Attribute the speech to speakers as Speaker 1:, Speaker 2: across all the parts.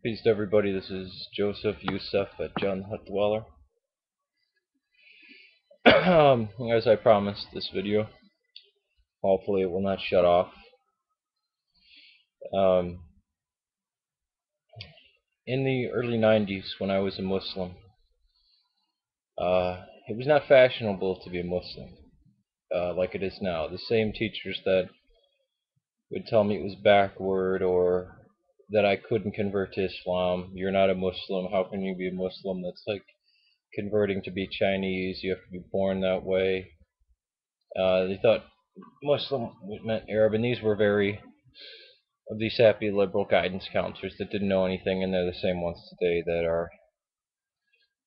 Speaker 1: Peace to everybody, this is Joseph Youssef at JohnTheHutDweller. As I promised this video, hopefully it will not shut off. Um, in the early 90s, when I was a Muslim, it was not fashionable to be a Muslim like it is now. The same teachers that would tell me it was backward or that I couldn't convert to Islam. You're not a Muslim, how can you be a Muslim? That's like converting to be Chinese, you have to be born that way. They thought Muslim meant Arab, and these were very of these happy liberal guidance counselors that didn't know anything, and they're the same ones today that are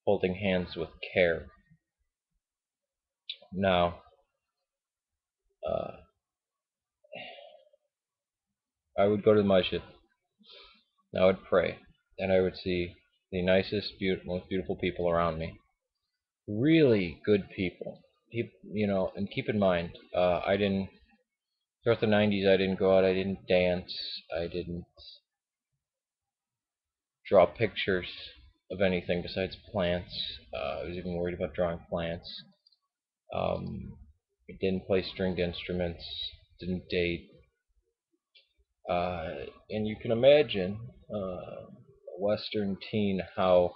Speaker 1: holding hands with care. Now, uh, I would go to the masjid, and I would pray, and I would see the nicest, most beautiful people around me. Really good people. And keep in mind, I didn't, throughout the 90s, I didn't go out, I didn't dance, I didn't draw pictures of anything besides plants. I was even worried about drawing plants. I didn't play stringed instruments, didn't date. And you can imagine a Western teen how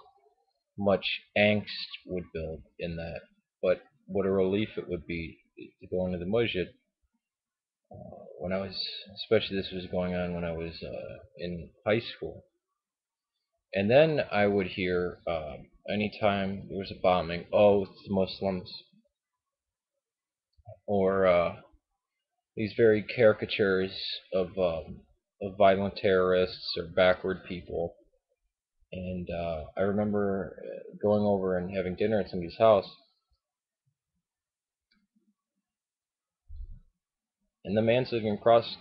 Speaker 1: much angst would build in that. But what a relief it would be to go into the masjid when I was, especially this was going on when I was in high school. And then I would hear anytime there was a bombing, oh, it's the Muslims, or these very caricatures of violent terrorists or backward people. And I remember going over and having dinner at somebody's house, and the man sitting across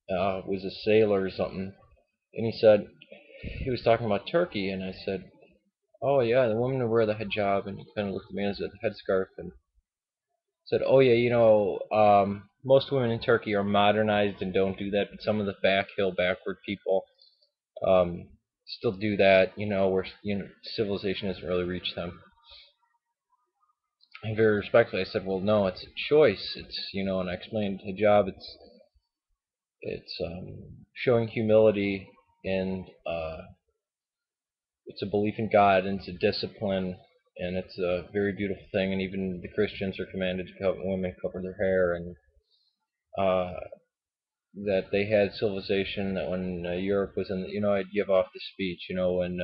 Speaker 1: was a sailor or something, and he was talking about Turkey, and I said, oh yeah, the women who wear the hijab, and he kind of looked at me and said, the headscarf, and said, oh yeah, most women in Turkey are modernized and don't do that, but some of the backward people um, still do that, where civilization hasn't really reached them. And very respectfully, I said, well, no, it's a choice. And I explained hijab. It's showing humility, and it's a belief in God, and it's a discipline, and it's a very beautiful thing. And even the Christians are commanded to cover, women cover their hair, and uh, that they had civilization that when Europe was in, I'd give off the speech, when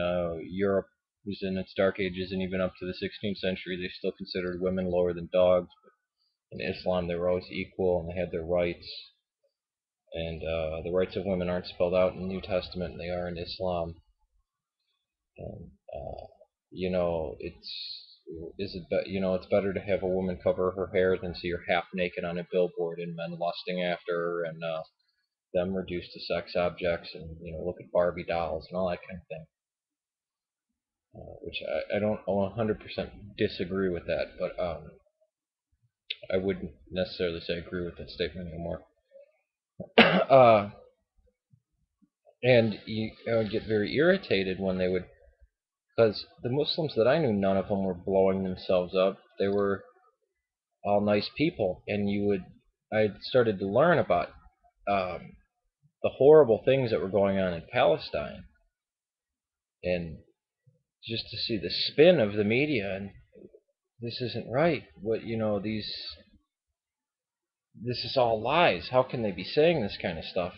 Speaker 1: Europe was in its dark ages and even up to the 16th century, they still considered women lower than dogs. But in Islam, they were always equal and they had their rights. And the rights of women aren't spelled out in the New Testament, and they are in Islam. And it's better to have a woman cover her hair than see her half naked on a billboard and men lusting after her, and them reduced to sex objects, and look at Barbie dolls and all that kind of thing. Which I don't 100% disagree with that, but I wouldn't necessarily say I agree with that statement anymore. And I would get very irritated when they would, because the Muslims that I knew, none of them were blowing themselves up. They were all nice people, and I started to learn about the horrible things that were going on in Palestine, and just to see the spin of the media, and this isn't right. This is all lies. How can they be saying this kind of stuff?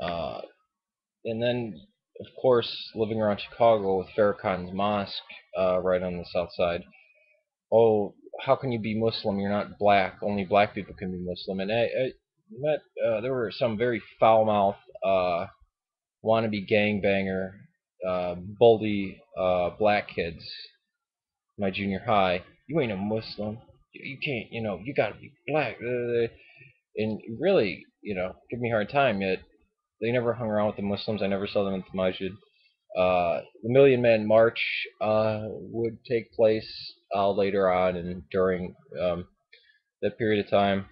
Speaker 1: And then, of course, living around Chicago with Farrakhan's mosque right on the south side. Oh, how can you be Muslim? You're not black. Only black people can be Muslim. And I met there were some very foul-mouthed wannabe gangbanger, bully black kids. My junior high. You ain't a Muslim. You can't. You gotta be black. And really, give me a hard time. Yet they never hung around with the Muslims. I never saw them at the masjid. The Million Man March would take place later on and during that period of time,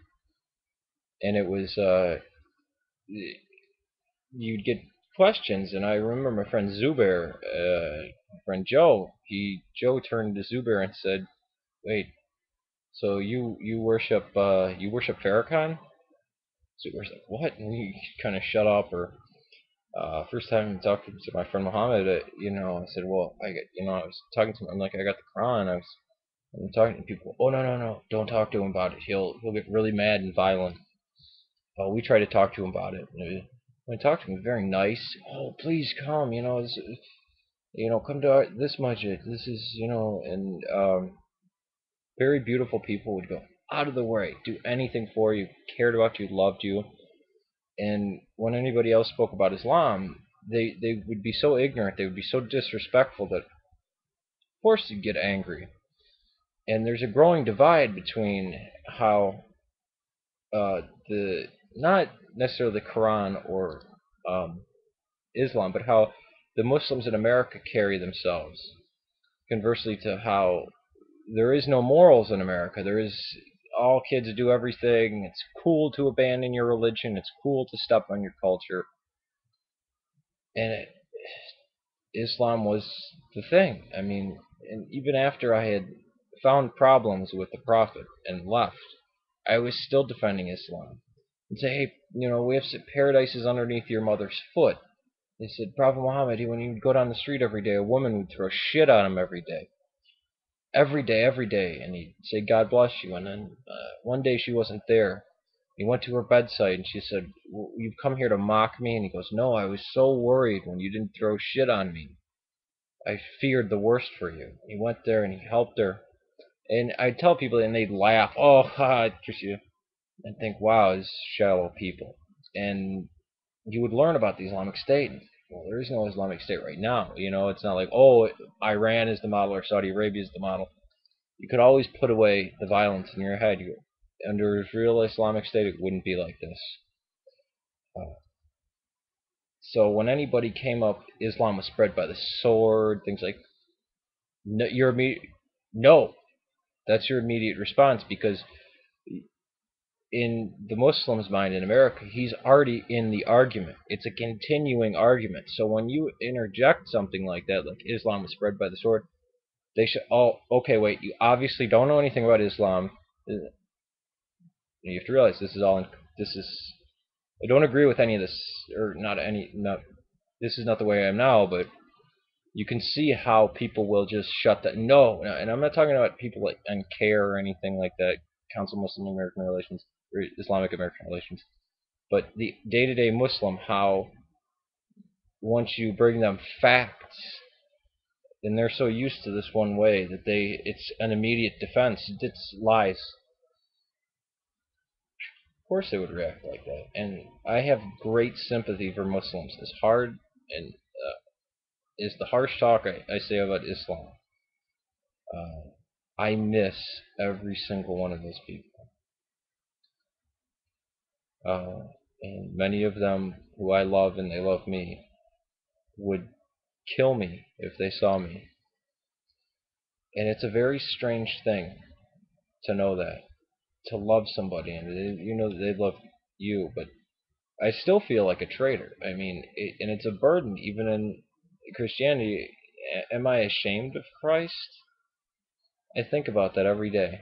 Speaker 1: and it was you'd get questions, and I remember my friend Zubair, my friend Joe turned to Zubair and said, "Wait, so you worship Farrakhan?" Zubair's like, "What?" And he kind of shut up. Or first time I talked to my friend Muhammad, I said, "Well, I was talking to him. I'm like, I got the Quran. I'm talking to people. Oh, no, no, no! Don't talk to him about it. He'll get really mad and violent." We tried to talk to him about it. And when I talked to him, he was very nice. "Oh, please come. Come to this masjid. This is, and very beautiful people would go out of the way, do anything for you, cared about you, loved you. And when anybody else spoke about Islam, they would be so ignorant, they would be so disrespectful that, of course, you'd get angry. And there's a growing divide between how the not necessarily the Quran or um, Islam, but how the Muslims in America carry themselves. Conversely, to how there is no morals in America. There is all kids do everything. It's cool to abandon your religion. It's cool to step on your culture. And Islam was the thing. I mean, and even after I had found problems with the Prophet and left, I was still defending Islam. And say, hey, we have paradise is underneath your mother's foot. They said, Prophet Muhammad, when he would go down the street every day, a woman would throw shit on him every day. Every day, and he'd say, God bless you. And then one day she wasn't there. He went to her bedside, and she said, you've come here to mock me? And he goes, no, I was so worried when you didn't throw shit on me. I feared the worst for you. He went there, and he helped her. And I'd tell people, and they'd laugh, oh, ha, Tricia, and think, wow, these shallow people. And you would learn about the Islamic State. And, well, there is no Islamic State right now. It's not like, oh, Iran is the model or Saudi Arabia is the model. You could always put away the violence in your head. Under a real Islamic State, it wouldn't be like this. So when anybody came up, Islam was spread by the sword, things like, no, no, that's your immediate response, because in the Muslim's mind in America, he's already in the argument. It's a continuing argument. So when you interject something like that, like Islam was spread by the sword, they should, oh, okay, wait, you obviously don't know anything about Islam. You have to realize this is, I don't agree with any of this, or not, this is not the way I am now, but you can see how people will just shut that. No, and I'm not talking about people like on CARE or anything like that, Council of Muslim American Relations, or Islamic American Relations, but the day-to-day Muslim, how once you bring them facts, and they're so used to this one way that it's an immediate defense. It's lies. Of course they would react like that. And I have great sympathy for Muslims. As hard and is the harsh talk I say about Islam. I miss every single one of those people. And many of them who I love and they love me would kill me if they saw me. And it's a very strange thing to know that, to love somebody and they love you, but I still feel like a traitor. I mean, and it's a burden even in Christianity. Am I ashamed of Christ? I think about that every day.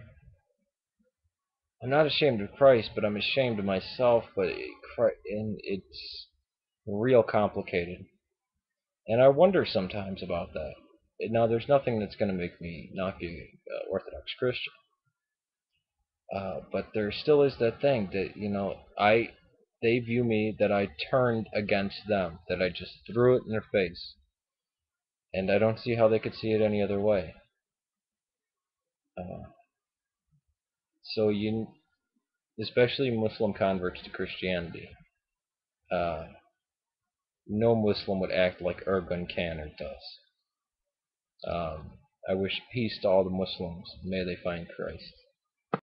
Speaker 1: I'm not ashamed of Christ, but I'm ashamed of myself. And it's real complicated, and I wonder sometimes about that. Now, there's nothing that's going to make me not be an Orthodox Christian, but there still is that thing that they view me that I turned against them, that I just threw it in their face, and I don't see how they could see it any other way. Uh, so especially Muslim converts to Christianity, uh, no Muslim would act like Ergun Canner does. I wish peace to all the Muslims. May they find Christ.